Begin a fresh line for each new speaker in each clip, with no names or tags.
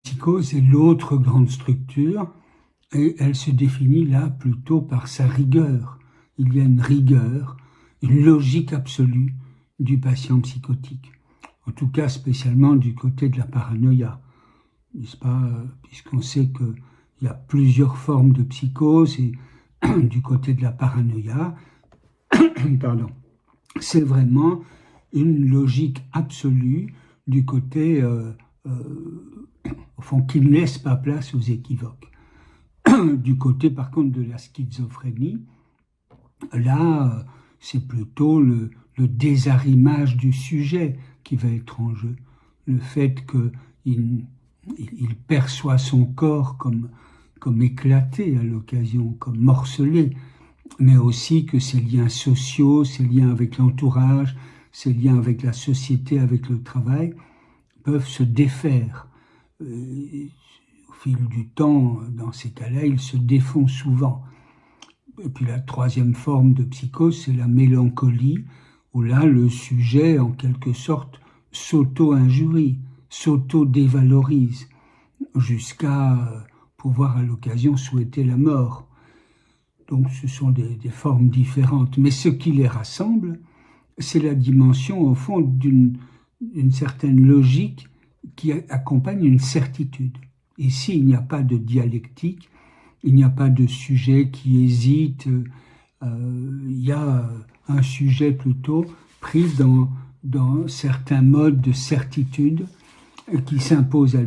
Psychose est l'autre grande structure et elle se définit là plutôt par sa rigueur. Il y a une rigueur, une logique absolue du patient psychotique. En tout cas, spécialement du côté de la paranoïa, n'est-ce pas? Puisqu'on sait qu'il y a plusieurs formes de psychose et du côté de la paranoïa, pardon, c'est vraiment une logique absolue du côté, au fond, qui ne laisse pas place aux équivoques. Du côté, par contre, de la schizophrénie, là, c'est plutôt le désarrimage du sujet qui va être en jeu. Le fait qu'il perçoit son corps comme éclaté à l'occasion, comme morcelé, mais aussi que ses liens sociaux, ses liens avec l'entourage, ses liens avec la société, avec le travail, peuvent se défaire. Au fil du temps, dans ces cas-là, ils se défont souvent. Et puis la troisième forme de psychose, c'est la mélancolie, où là, le sujet, en quelque sorte, s'auto-injurie, s'auto-dévalorise, jusqu'à pouvoir à l'occasion souhaiter la mort. Donc ce sont des formes différentes. Mais ce qui les rassemble, c'est la dimension, au fond, d'une certaine logique qui accompagne une certitude. Ici, il n'y a pas de dialectique, il n'y a pas de sujet qui hésite, il y a un sujet plutôt pris dans certains modes de certitude qui s'imposent à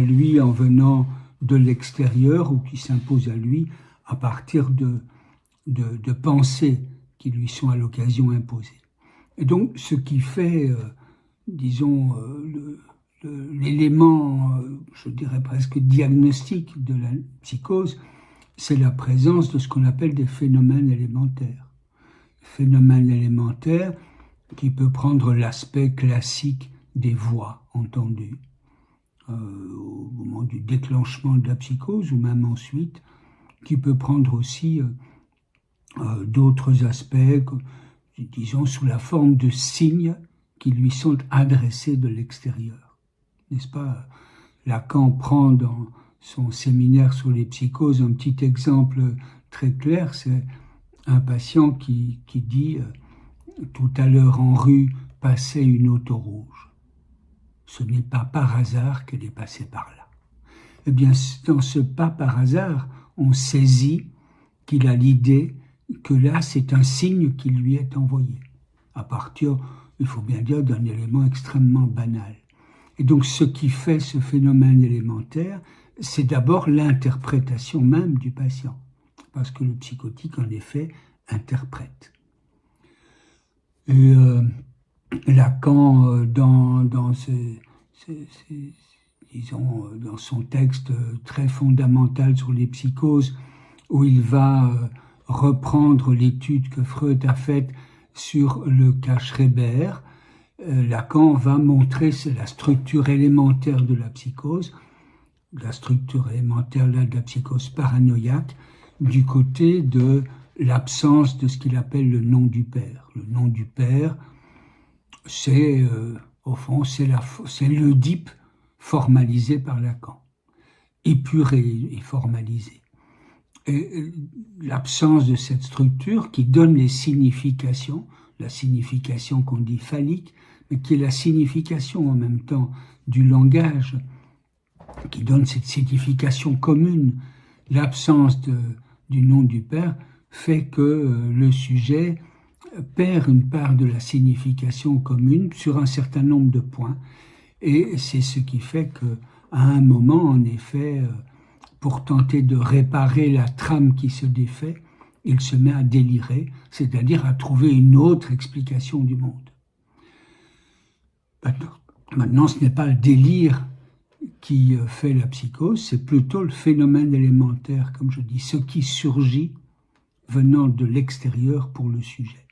lui en venant de l'extérieur ou qui s'imposent à lui à partir de pensées qui lui sont à l'occasion imposées. Et donc, ce qui fait, disons, l'élément, je dirais presque diagnostique de la psychose, c'est la présence de ce qu'on appelle des phénomènes élémentaires. Phénomènes élémentaires qui peut prendre l'aspect classique des voix entendues au moment du déclenchement de la psychose ou même ensuite, qui peut prendre aussi d'autres aspects, disons sous la forme de signes qui lui sont adressés de l'extérieur. N'est-ce pas? Lacan prend dans son séminaire sur les psychoses un petit exemple très clair, c'est un patient qui dit tout à l'heure en rue passait une auto rouge. Ce n'est pas par hasard qu'elle est passée par là. Eh bien, dans ce pas par hasard, on saisit qu'il a l'idée que là, c'est un signe qui lui est envoyé, à partir, il faut bien dire, d'un élément extrêmement banal. Et donc, ce qui fait ce phénomène élémentaire, c'est d'abord l'interprétation même du patient, parce que le psychotique, en effet, interprète. Et Lacan, dans son texte très fondamental sur les psychoses, où il va reprendre l'étude que Freud a faite sur le cas Schreber, Lacan va montrer la structure élémentaire de la psychose, la structure élémentaire là, de la psychose paranoïaque, du côté de l'absence de ce qu'il appelle le nom du père. Le nom du père, c'est au fond, c'est l'Oedipe formalisé par Lacan, épuré et formalisé. Et l'absence de cette structure qui donne les significations, la signification qu'on dit phallique, mais qui est la signification en même temps du langage, qui donne cette signification commune, l'absence du nom du père fait que le sujet perd une part de la signification commune sur un certain nombre de points. Et c'est ce qui fait qu'à un moment, en effet, pour tenter de réparer la trame qui se défait, il se met à délirer, c'est-à-dire à trouver une autre explication du monde. Maintenant, ce n'est pas le délire qui fait la psychose, c'est plutôt le phénomène élémentaire, comme je dis, ce qui surgit venant de l'extérieur pour le sujet.